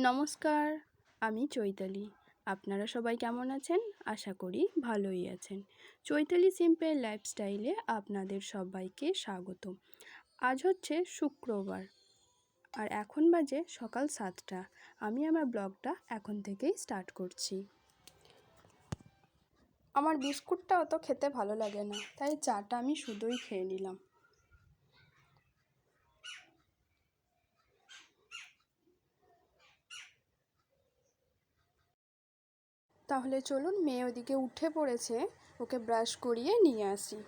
নমস্কার, আমি চৈতালি। আপনারা সবাই কেমন আছেন? আশা করি ভালোই আছেন। চৈতালি সিম্পল লাইফস্টাইলে আপনাদের সবাইকে স্বাগত। আজ হচ্ছে শুক্রবার আর এখন বাজে সকাল 7টা। আমি আমার ব্লগটা এখন থেকেই স্টার্ট করছি। আমার বিস্কুটটা অত খেতে ভালো লাগে না, তাই চাটা আমি শুধুই খেয়ে নিলাম। তাহলে চলুন, মেয়ে ওদিকে উঠে পড়েছে, ওকে ব্রাশ করিয়ে নিয়ে আসি।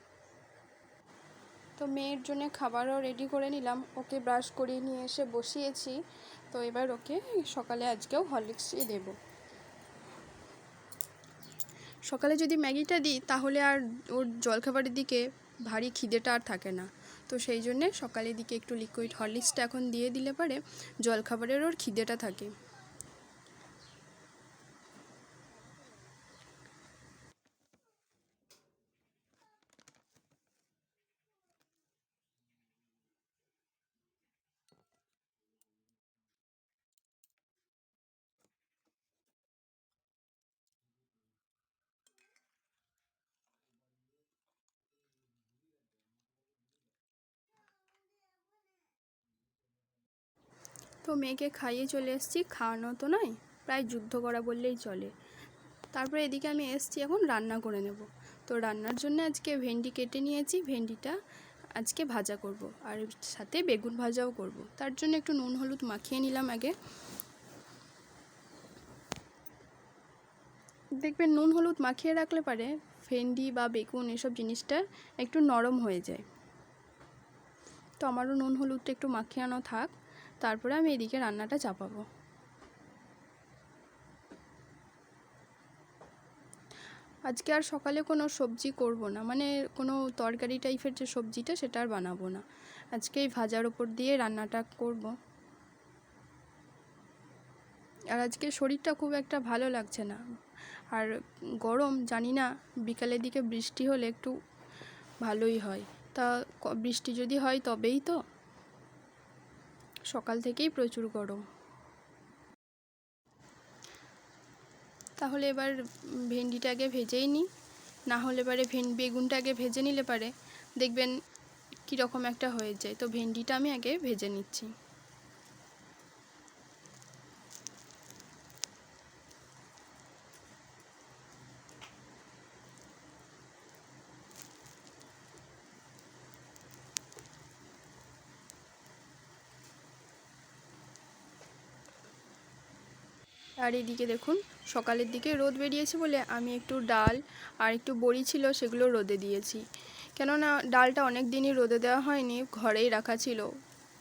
তো মেয়ের জন্য খাবারও রেডি করে নিলাম, ওকে ব্রাশ করিয়ে নিয়ে এসে বসিয়েছি। তো এবার ওকে সকালে আজকেও হরলিক্সই দেব। সকালে যদি ম্যাগিটা দিই তাহলে আর ওর জলখাবারের দিকে ভারী খিদেটা আর থাকে না। তো সেই জন্যে সকালের দিকে একটু লিকুইড হরলিক্সটা এখন দিয়ে দিলে পারে জলখাবারের ওর খিদেটা থাকে। তো মেয়েকে খাইয়ে চলে এসেছি, খাওয়ানো তো নয়, প্রায় যুদ্ধ করা বললেই চলে। তারপরে এদিকে আমি এসেছি এখন রান্না করে নেব। তো রান্নার জন্য আজকে ভেন্ডি কেটে নিয়েছি, ভেন্ডিটা আজকে ভাজা করব আর সাথে বেগুন ভাজাও করব। তার জন্য একটু নুন হলুদ মাখিয়ে নিলাম আগে। দেখবেন নুন হলুদ মাখিয়ে রাখলে পারে ভেন্ডি বা বেগুন এসব জিনিসটা একটু নরম হয়ে যায়। তো আমারও নুন হলুদটা একটু মাখিয়ানো থাক, তারপরে আমি এদিকে রান্নাটা চাপাবো। আজকে আর সকালে কোনো সবজি করব না, মানে কোনো তরকারি টাইপের যে সবজিটা সেটা আর বানাবো না। আজকে এই ভাজার ওপর দিয়ে রান্নাটা করব। আর আজকে শরীরটা খুব একটা ভালো লাগছে না, আর গরম, জানি না বিকালের দিকে বৃষ্টি হলে একটু ভালোই হয়। তা বৃষ্টি যদি হয় তবেই তো, সকাল থেকেই প্রচুর গরম। তাহলে এবার ভেন্ডিটা আগে ভেজেই নিই, না হলে পারে বেগুনটা আগে ভেজে নিলে পারে দেখবেন কীরকম একটা হয়ে যায়। তো ভেন্ডিটা আমি আগে ভেজে নিচ্ছি। আর এদিকে দেখুন, সকালের দিকে রোদ বেরিয়েছে বলে আমি একটু ডাল আর একটু বড়ি ছিল সেগুলো রোদে দিয়েছি। কেননা ডালটা অনেক দিনই রোদে দেওয়া হয়নি, ঘরেই রাখা ছিল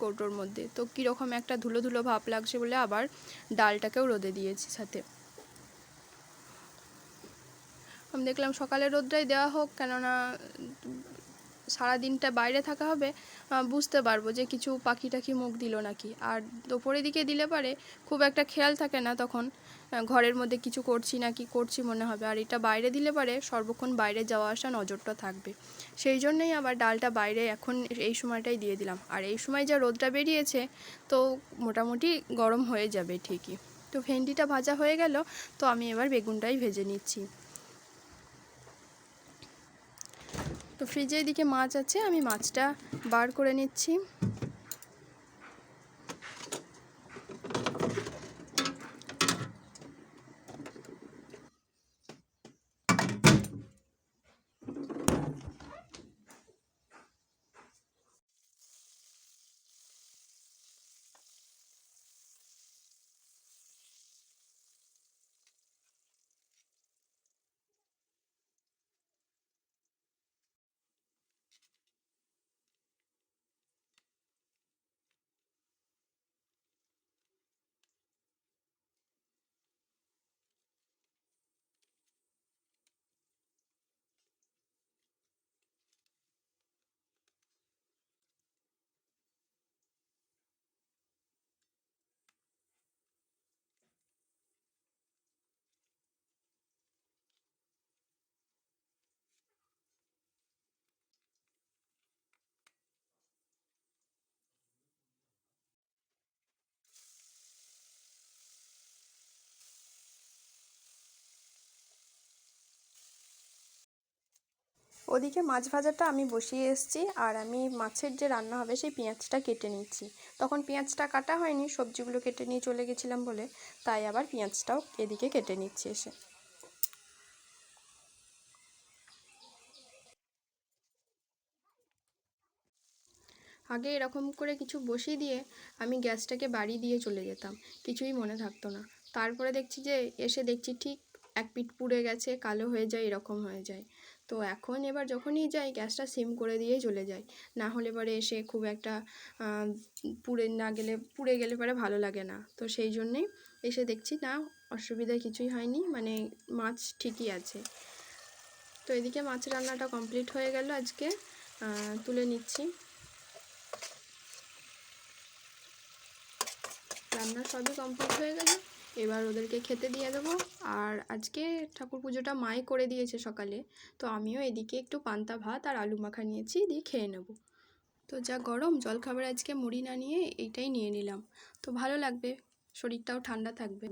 কৌটোর মধ্যে। তো কীরকম একটা ধুলো ধুলো ভাব লাগছে বলে আবার ডালটাকেও রোদে দিয়েছি সাথে। আমি দেখলাম সকালে রোদটাই দেওয়া হোক, কেননা সারাদিনটা বাইরে থাকা হবে, বুঝতে পারবো যে কিছু পাখি টাখি মুখ দিল নাকি। আর দুপুরের দিকে দিলে পারে খুব একটা খেয়াল থাকে না, তখন ঘরের মধ্যে কিছু করছি না কি করছি মনে হবে। আর এটা বাইরে দিলে পারে সর্বক্ষণ বাইরে যাওয়া আসা নজরটা থাকবে। সেই জন্যই আবার ডালটা বাইরে এখন এই সময়টাই দিয়ে দিলাম। আর এই সময় যা রোদটা বেরিয়েছে তো মোটামুটি গরম হয়ে যাবে ঠিকই। তো ভেন্ডিটা ভাজা হয়ে গেল, তো আমি এবার বেগুনটাই ভেজে নিচ্ছি। তো ফ্রিজে এদিকে মাছ আছে, আমি মাছটা বার করে নিচ্ছি। ওদিকে মাছ ভাজাটা আমি বসিয়ে এসেছি, আর আমি মাছের যে রান্না হবে সেই পেঁয়াজটা কেটে নিচ্ছি। তখন পেঁয়াজটা কাটা হয়নি, সবজিগুলো কেটে নিয়ে চলে গেছিলাম বলে, তাই আবার পেঁয়াজটাও এদিকে কেটে নিচ্ছি এসে। আগে এরকম করে কিছু বসিয়ে দিয়ে আমি গ্যাসটাকে বাড়িয়ে দিয়ে চলে যেতাম, কিছুই মনে থাকতো না। তারপরে দেখছি যে এসে দেখছি ঠিক এক পিঠ পুড়ে গেছে, কালো হয়ে যায়, এরকম হয়ে যায়। তো এখন এবার যখনই যাই গ্যাসটা সিম করে দিয়েই চলে যাই, না হলে পরে এসে খুব একটা পুড়ে গেলে পরে ভালো লাগে না। তো সেই জন্যেই এসে দেখছি না, অসুবিধা কিছুই হয়নি, মানে মাছ ঠিকই আছে। তো এদিকে মাছ রান্নাটা কমপ্লিট হয়ে গেল, আজকে তুলে নিচ্ছি। রান্না সবই কমপ্লিট হয়ে গেছে, এবার ওদেরকে খেতে দিয়ে দেবো। আর আজকে ঠাকুর পুজোটা মাই করে দিয়েছে সকালে, তো আমিও এদিকে একটু পান্তা ভাত আর আলু মাখা নিয়েছি, দিয়ে খেয়ে নেব। তো যা গরম, জলখাবার আজকে মুড়ি না নিয়ে এইটাই নিয়ে নিলাম, তো ভালো লাগবে, শরীরটাও ঠান্ডা থাকবে।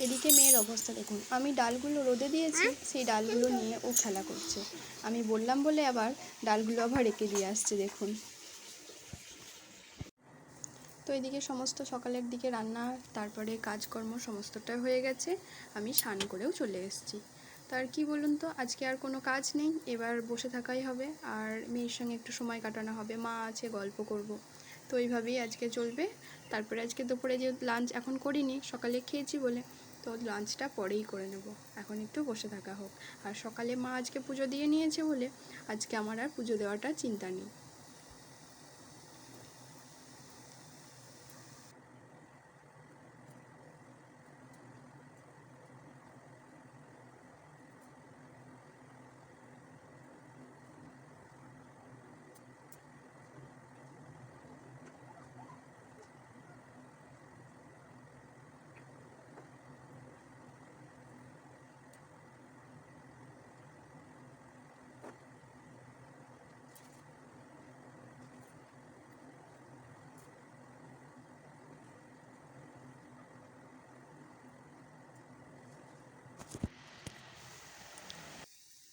এদিকে মেয়ের অবস্থা দেখুন, আমি ডালগুলো রোদে দিয়েছি, সেই ডালগুলো নিয়ে ও খেলা করছে। আমি বললাম বলে আবার ডালগুলো আবার রেখে দিয়ে আসছে দেখুন। তো এদিকে সমস্ত সকালের দিকে রান্না, তারপরে কাজকর্ম সমস্তটাই হয়ে গেছে, আমি স্নান করেও চলে এসেছি। তার কি বলুন তো, আজকে আর কোনো কাজ নেই, এবার বসে থাকাই হবে, আর মেয়ের সঙ্গে একটু সময় কাটানো হবে, মা আছে, গল্প করব। তো এইভাবেই আজকে চলবে। তারপরে আজকে দুপুরে যে লাঞ্চ এখন করিনি, সকালে খেয়েছি বলে, তো লাঞ্চটা পরেই করে নেব, এখন একটু বসে থাকা হোক। আর সকালে মা আজকে পুজো দিয়ে নিয়েছে বলে আজকে আমার আর পুজো দেওয়াটা চিন্তা নেই।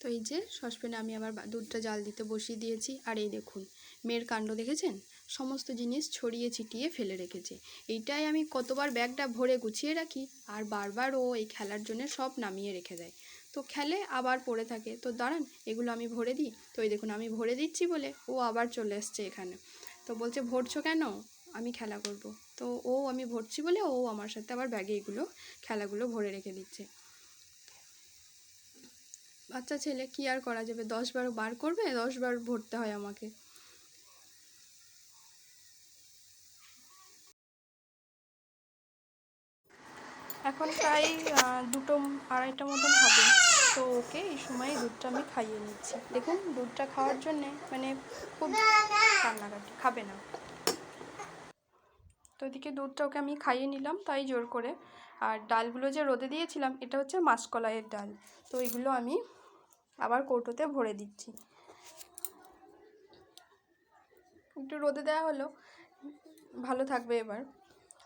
তো এই যে সসপ্যানে আমি আবার দুধটা জাল দিতে বসিয়ে দিয়েছি, আর এই দেখুন মেয়ের কাণ্ড দেখেছেন, সমস্ত জিনিস ছড়িয়ে ছিটিয়ে ফেলে রেখেছে। এইটাই আমি কতবার ব্যাগটা ভরে গুছিয়ে রাখি, আর বারবার ও এই খেলার জন্য সব নামিয়ে রেখে দেয়, তো খেলে আবার পড়ে থাকে। তো দাঁড়ান, এগুলো আমি ভরে দিই। তো এই দেখুন আমি ভরে দিচ্ছি বলে ও আবার চলে এসছে এখানে, তো বলছে ভরছো কেন, আমি খেলা করব। তো আমি ভরছি বলে ও আমার সাথে আবার ব্যাগে এগুলো খেলাগুলো ভরে রেখে দিচ্ছে। বাচ্চা ছেলে, কি আর করা যাবে, 10 বার বার করবে, 10 বার ভরতে হয় আমাকে। এখন প্রায় 2-2:30 মতন হবে, তো ওকে এই সময় দুধটা আমি খাইয়ে নিচ্ছি। দেখুন দুধটা খাওয়ার জন্যে মানে খুব কান্নাকাটি, খাবে না। তো এদিকে দুধটা ওকে আমি খাইয়ে নিলাম তাই জোর করে। আর ডালগুলো যে রোদে দিয়েছিলাম, এটা হচ্ছে মাসকলাইয়ের ডাল, তো এগুলো আমি আবার কৌটোতে ভরে দিচ্ছি। একটু রোদে দেওয়া হলো, ভালো থাকবে এবার।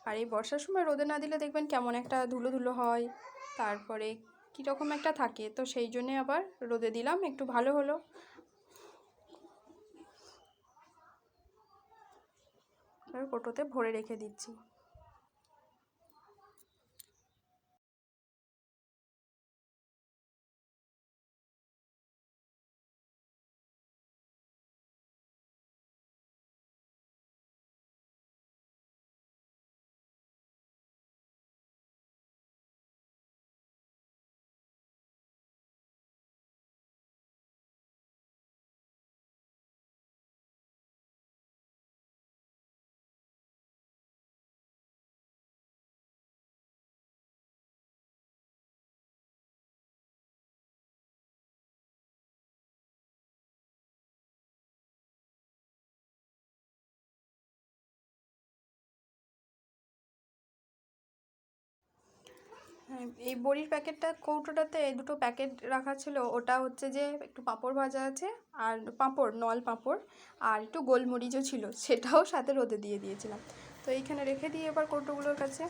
আর এই বর্ষার সময় রোদে না দিলে দেখবেন কেমন একটা ধুলো ধুলো হয়, তারপরে কীরকম একটা থাকে, তো সেই জন্যে আবার রোদে দিলাম, একটু ভালো হলো। এবার কৌটোতে ভরে রেখে দিচ্ছি। হ্যাঁ, এই বড়ির প্যাকেটটা কৌটোটাতে দুটো প্যাকেট রাখা ছিল, ওটা হচ্ছে যে একটু পাঁপড় ভাজা আছে, আর পাঁপড় নল পাঁপড়, আর একটু গোলমরিচও ছিল, সেটাও সাথে রোদে দিয়ে দিয়েছিলাম। তো এইখানে রেখে দিই এবার কৌটোগুলোর কাছে।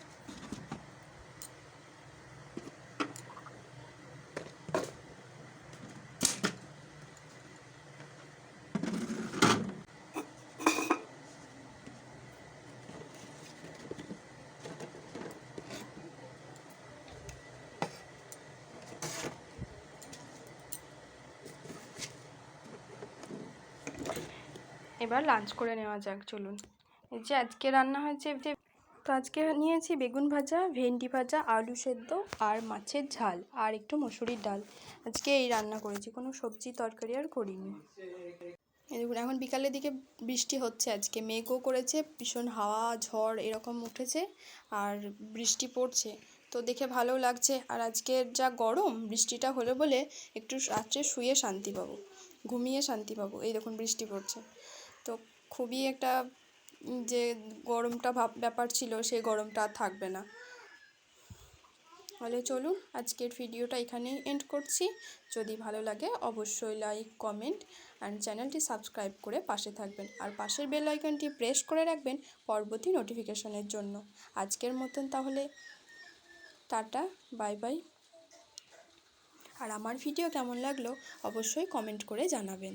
এবার লাঞ্চ করে নেওয়া যাক, চলুন। এই যে আজকে রান্না হয়েছে তো আজকে নিয়েছি বেগুন ভাজা, ভেন্ডি ভাজা, আলু সেদ্ধ আর মাছের ঝাল আর একটু মসুরির ডাল। আজকে এই রান্না করেছি, কোনো সবজি তরকারি আর করিনি। এই দেখুন এখন বিকালের দিকে বৃষ্টি হচ্ছে, আজকে মেঘও করেছে, ভীষণ হাওয়া ঝড় এরকম উঠেছে আর বৃষ্টি পড়ছে, তো দেখে ভালো লাগছে। আর আজকের যা গরম, বৃষ্টিটা হলে বলে একটু রাত্রে শুয়ে শান্তি পাবো, ঘুমিয়ে শান্তি পাবো। এই দেখুন বৃষ্টি পড়ছে, তো খুবই একটা যে গরমটা ব্যাপার ছিল, সেই গরমটা আর থাকবে না। তাহলে চলুন আজকের ভিডিওটা এখানেই এন্ড করছি। যদি ভালো লাগে অবশ্যই লাইক, কমেন্ট অ্যান্ড চ্যানেলটি সাবস্ক্রাইব করে পাশে থাকবেন, আর পাশের বেল আইকনটি প্রেস করে রাখবেন পরবর্তী নোটিফিকেশনের জন্য। আজকের মতন তাহলে টাটা, বাই বাই। আর আমার ভিডিও কেমন লাগলো অবশ্যই কমেন্ট করে জানাবেন।